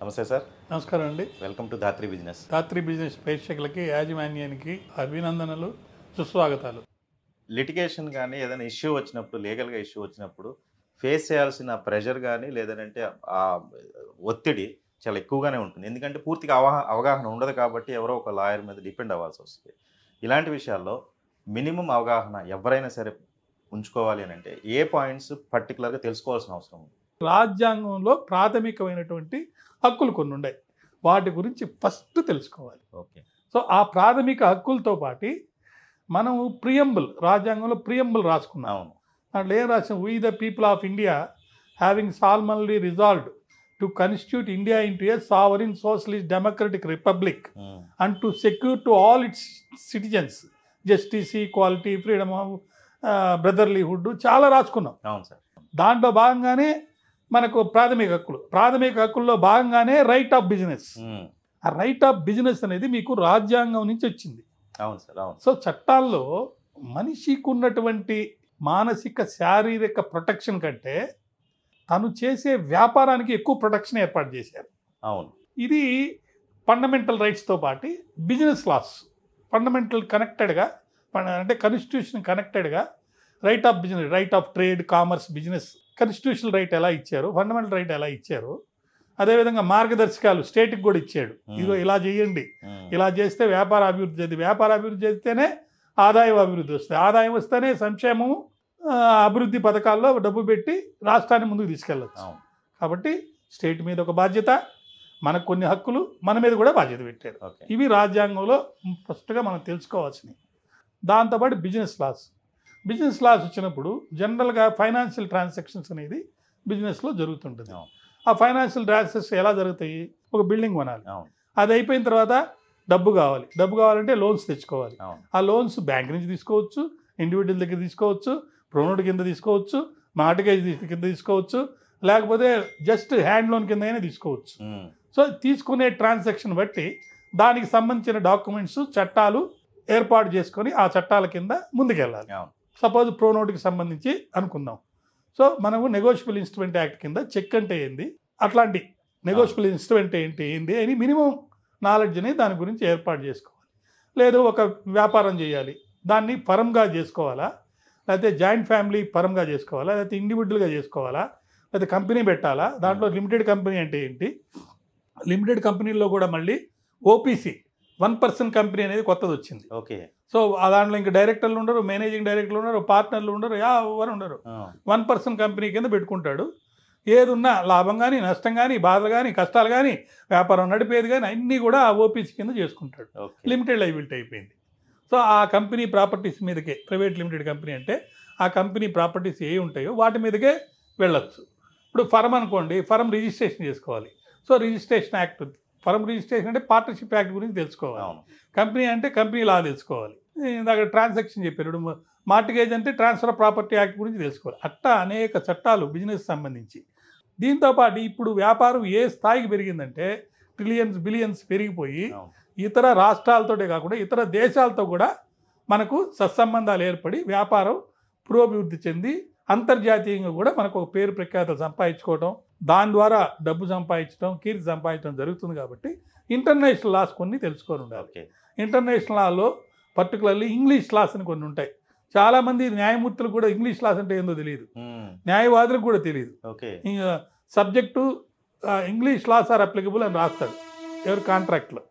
నమస్తే సార్. నమస్కారం అండి. Welcome to Dhatri business. Dhatri business ప్రేక్షకులకి, యాజమాన్యానికి అభినందనలు, సుస్వాగతాలు. లిటిగేషన్ కానీ ఏదైనా ఇష్యూ వచ్చినప్పుడు, లీగల్గా ఇష్యూ వచ్చినప్పుడు ఫేస్ చేయాల్సిన ప్రెషర్ కానీ లేదంటే ఆ ఒత్తిడి చాలా ఎక్కువగానే ఉంటుంది. ఎందుకంటే పూర్తిగా అవగాహన ఉండదు కాబట్టి ఎవరో ఒక లాయర్ మీద డిపెండ్ అవ్వాల్సి వస్తుంది. ఇలాంటి విషయాల్లో మినిమం అవగాహన ఎవరైనా సరే ఉంచుకోవాలి అని అంటే ఏ పాయింట్స్ పర్టికులర్గా తెలుసుకోవాల్సిన అవసరం ఉంది? రాజ్యాంగంలో ప్రాథమికమైనటువంటి హక్కులు కొన్ని ఉన్నాయి. వాటి గురించి ఫస్ట్ తెలుసుకోవాలి. ఓకే. సో ఆ ప్రాథమిక హక్కులతో పాటు మనం రాజ్యాంగంలో ప్రియంబుల్ రాసుకున్నాం. అవును. దాంట్లో ఏం రాసాం? We the people of India having solemnly resolved to constitute India into a sovereign socialist democratic republic and to secure to all its citizens justice, equality, freedom of brotherhood చాలా రాసుకున్నాం. అవును సార్. దాంట్లో భాగంగానే మనకు ప్రాథమిక హక్కుల్లో భాగంగానే రైట్ ఆఫ్ బిజినెస్. ఆ right of business అనేది మీకు రాజ్యాంగం నుంచి వచ్చింది. అవును సార్. అవును. సో చట్టాల్లో మనిషికి ఉన్నటువంటి మానసిక, శారీరక ప్రొటెక్షన్ కంటే తను చేసే వ్యాపారానికి ఎక్కువ ప్రొటెక్షన్ ఏర్పాటు చేశారు. అవును. ఇది ఫండమెంటల్ రైట్స్తో పాటు బిజినెస్ లాస్ ఫండమెంటల్ కనెక్టెడ్గా, అంటే కాన్స్టిట్యూషన్ కనెక్టెడ్గా right of business, right of trade, commerce, business, constitutional right ఎలా ఇచ్చారు, ఫండమెంటల్ రైట్ ఎలా ఇచ్చారు, అదేవిధంగా మార్గదర్శకాలు స్టేట్కి కూడా ఇచ్చాడు. ఇదిగో ఇలా చేయండి, ఇలా చేస్తే వ్యాపార అభివృద్ధి చేద్ది, వ్యాపార అభివృద్ధి చేస్తేనే ఆదాయం అభివృద్ధి వస్తుంది, ఆదాయం వస్తేనే సంక్షేమము, అభివృద్ధి పథకాల్లో డబ్బు పెట్టి రాష్ట్రాన్ని ముందుకు తీసుకెళ్ళచ్చు. కాబట్టి స్టేట్ మీద ఒక బాధ్యత, మనకు కొన్ని హక్కులు, మన మీద కూడా బాధ్యత పెట్టారు. ఇవి రాజ్యాంగంలో ఫస్ట్గా మనం తెలుసుకోవాల్సినవి. దాంతోపాటు బిజినెస్ లాస్ వచ్చినప్పుడు జనరల్గా ఫైనాన్షియల్ ట్రాన్సాక్షన్స్ అనేది బిజినెస్లో జరుగుతుంటుంది. ఆ ఫైనాన్షియల్ ట్రాన్సాక్షన్స్ ఎలా జరుగుతాయి? ఒక బిల్డింగ్ కొనాలి, అది అయిపోయిన తర్వాత డబ్బు కావాలంటే లోన్స్ తెచ్చుకోవాలి. ఆ లోన్స్ బ్యాంక్ నుంచి తీసుకోవచ్చు, ఇండివిజువల్ దగ్గర తీసుకోవచ్చు, ప్రోనోట్ కింద తీసుకోవచ్చు, మార్టిగేజ్ కింద తీసుకోవచ్చు, లేకపోతే జస్ట్ హ్యాండ్ లోన్ కింద అయినా తీసుకోవచ్చు. సో తీసుకునే ట్రాన్సాక్షన్ బట్టి దానికి సంబంధించిన డాక్యుమెంట్స్, చట్టాలు ఏర్పాటు చేసుకొని ఆ చట్టాల కింద ముందుకెళ్ళాలి. సపోజ్ ప్రోనోట్కి సంబంధించి అనుకుందాం. సో మనము నెగోషియబుల్ ఇన్స్ట్రుమెంట్ యాక్ట్ కింద చెక్ అంటే ఏంది, అట్లాంటి నెగోషియబుల్ ఇన్స్ట్రుమెంట్ ఏంటి అని మినిమం నాలెడ్జ్ అని దాని గురించి ఏర్పాటు చేసుకోవాలి. లేదు ఒక వ్యాపారం చేయాలి, దాన్ని ఫర్మ్గా చేసుకోవాలా, లేకపోతే జాయింట్ ఫ్యామిలీ ఫర్మ్గా చేసుకోవాలా, లేకపోతే ఇండివిజువల్గా చేసుకోవాలా, లేకపోతే కంపెనీ పెట్టాలా, దాంట్లో లిమిటెడ్ కంపెనీ అంటే ఏంటి, లిమిటెడ్ కంపెనీల్లో కూడా మళ్ళీ ఓపీసీ 1% కంపెనీ అనేది కొత్తది వచ్చింది. ఓకే. సో దాంట్లో ఇంకా డైరెక్టర్లు ఉండరు, మేనేజింగ్ డైరెక్టర్లు ఉండరు, పార్ట్నర్లు ఉండరు, ఎవరు ఉండరు. 1% కంపెనీ కింద పెట్టుకుంటాడు. ఏది ఉన్నా లాభం కానీ, నష్టం కానీ, బాధలు కానీ, కష్టాలు కానీ, వ్యాపారం నడిపేది కానీ అన్నీ కూడా ఆ ఓపీసీ కింద చేసుకుంటాడు. లిమిటెడ్ లైబిలిటీ అయిపోయింది. సో ఆ కంపెనీ ప్రాపర్టీస్ మీదకే, ప్రైవేట్ లిమిటెడ్ కంపెనీ అంటే ఆ కంపెనీ ప్రాపర్టీస్ ఏ ఉంటాయో వాటి మీదకే వెళ్ళొచ్చు. ఇప్పుడు ఫర్మ్ అనుకోండి, ఫర్మ్ రిజిస్ట్రేషన్ చేసుకోవాలి. So registration act, firm registration అంటే పార్ట్నర్షిప్ యాక్ట్ గురించి తెలుసుకోవాలి. కంపెనీ అంటే కంపెనీ లా తెలుసుకోవాలి. ఇందాక ట్రాన్సాక్షన్ చెప్పారు, మార్టిగేజ్ అంటే ట్రాన్స్ఫర్ ఆఫ్ ప్రాపర్టీ యాక్ట్ గురించి తెలుసుకోవాలి. అట్టా అనేక చట్టాలు బిజినెస్ సంబంధించి. దీంతోపాటు ఇప్పుడు వ్యాపారం ఏ స్థాయికి పెరిగిందంటే ట్రిలియన్స్, బిలియన్స్ పెరిగిపోయి ఇతర రాష్ట్రాలతోటే కాకుండా ఇతర దేశాలతో కూడా మనకు సత్సంబంధాలు ఏర్పడి వ్యాపారం పురోభివృద్ధి చెంది అంతర్జాతీయంగా కూడా మనకు ఒక పేరు ప్రఖ్యాతలు సంపాదించుకోవడం, దాని ద్వారా డబ్బు సంపాదించడం, కీర్తి సంపాదించడం జరుగుతుంది. కాబట్టి ఇంటర్నేషనల్ లాస్ కొన్ని తెలుసుకొని ఉండాలి. ఇంటర్నేషనల్ లాలో పర్టికులర్లీ ఇంగ్లీష్ లాస్ అని కొన్ని ఉంటాయి. చాలామంది న్యాయమూర్తులు కూడా ఇంగ్లీష్ లాస్ అంటే ఏందో తెలియదు, న్యాయవాదులకు కూడా తెలియదు. Subject English laws are applicable అని రాస్తాడు ఎవరు కాంట్రాక్ట్లో.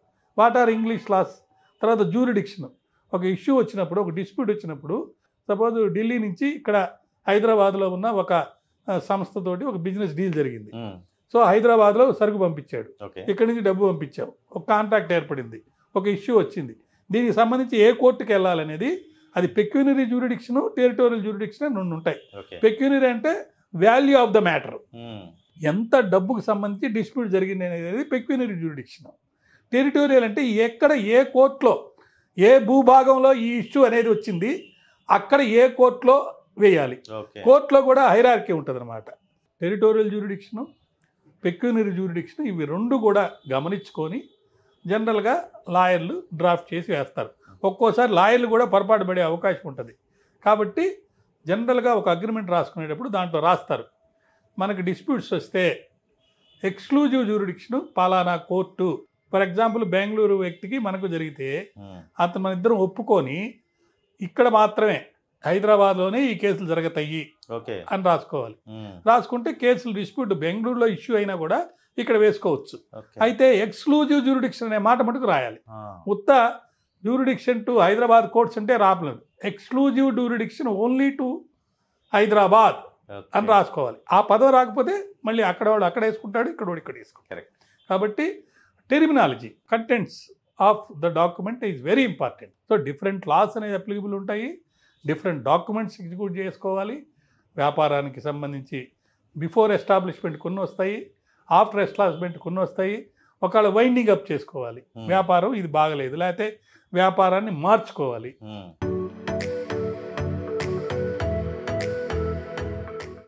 What are English laws? తర్వాత జ్యూరిడిక్షన్. ఒక ఇష్యూ వచ్చినప్పుడు, ఒక డిస్ప్యూట్ వచ్చినప్పుడు, సపోజ్ ఢిల్లీ నుంచి ఇక్కడ హైదరాబాద్లో ఉన్న ఒక సంస్థతోటి ఒక బిజినెస్ డీల్ జరిగింది. సో హైదరాబాద్లో సరుకు పంపించాడు, ఇక్కడి నుంచి డబ్బు పంపించావు, ఒక కాంట్రాక్ట్ ఏర్పడింది, ఒక ఇష్యూ వచ్చింది. దీనికి సంబంధించి ఏ కోర్టుకి వెళ్ళాలనేది అది పెక్యూనరీ జ్యూరిడిక్షన్, టెరిటోరియల్ జ్యూరిడిక్షన్ అని రెండు ఉంటాయి. పెక్యూనరీ అంటే వాల్యూ ఆఫ్ ద మ్యాటర్, ఎంత డబ్బుకు సంబంధించి డిస్ప్యూట్ జరిగింది అనేది పెక్యూనరీ జ్యూరిడిక్షన్. టెరిటోరియల్ అంటే ఎక్కడ ఏ కోర్టులో ఏ భూభాగంలో ఈ ఇష్యూ అనేది వచ్చింది అక్కడ ఏ కోర్టులో వేయాలి. కోర్టులో కూడా హైరార్కీ ఉంటుంది అన్నమాట. టెరిటోరియల్ జ్యూరిడిక్షన్, పెక్యూనరీ జ్యూరిడిక్షన్, ఇవి రెండు కూడా గమనించుకొని జనరల్గా లాయర్లు డ్రాఫ్ట్ చేసి వేస్తారు. ఒక్కోసారి లాయర్లు కూడా పొరపాటు పడే అవకాశం ఉంటుంది. కాబట్టి జనరల్గా ఒక అగ్రిమెంట్ రాసుకునేటప్పుడు దాంట్లో రాస్తారు, మనకు డిస్ప్యూట్స్ వస్తే ఎక్స్క్లూజివ్ జ్యూరిడిక్షన్ పలానా కోర్టు. ఫర్ ఎగ్జాంపుల్ బెంగళూరు వ్యక్తికి మనకు జరిగితే అతను మన ఇద్దరం ఒప్పుకొని ఇక్కడ మాత్రమే హైదరాబాద్లోనే ఈ కేసులు జరుగుతాయి ఓకే అని రాసుకోవాలి. రాసుకుంటే కేసులు డిస్ప్యూట్ బెంగళూరులో ఇష్యూ అయినా కూడా ఇక్కడ వేసుకోవచ్చు. అయితే ఎక్స్క్లూజివ్ జ్యూరిడిక్షన్ అనే మాట మటుకు రాయాలి. ఉత్త జ్యూరిడిక్షన్ టు హైదరాబాద్ కోర్ట్స్ అంటే రాపలేదు. Exclusive jurisdiction only to Hyderabad అని రాసుకోవాలి. ఆ పదం రాకపోతే మళ్ళీ అక్కడ వాడు అక్కడ వేసుకుంటాడు, ఇక్కడ వాడు ఇక్కడ వేసుకుంటాడు. కాబట్టి terminology, contents of the document is very important. So different loss అనేది అప్లికబుల్ ఉంటాయి, డిఫరెంట్ డాక్యుమెంట్స్ ఎగ్జిక్యూట్ చేసుకోవాలి. వ్యాపారానికి సంబంధించి బిఫోర్ ఎస్టాబ్లిష్మెంట్ కొన్ని వస్తాయి, ఆఫ్టర్ ఎస్టాబ్లిష్మెంట్ కొన్ని వస్తాయి. ఒకవేళ వైండింగ్ అప్ చేసుకోవాలి, వ్యాపారం ఇది బాగలేదు, లేకపోతే వ్యాపారాన్ని మార్చుకోవాలి.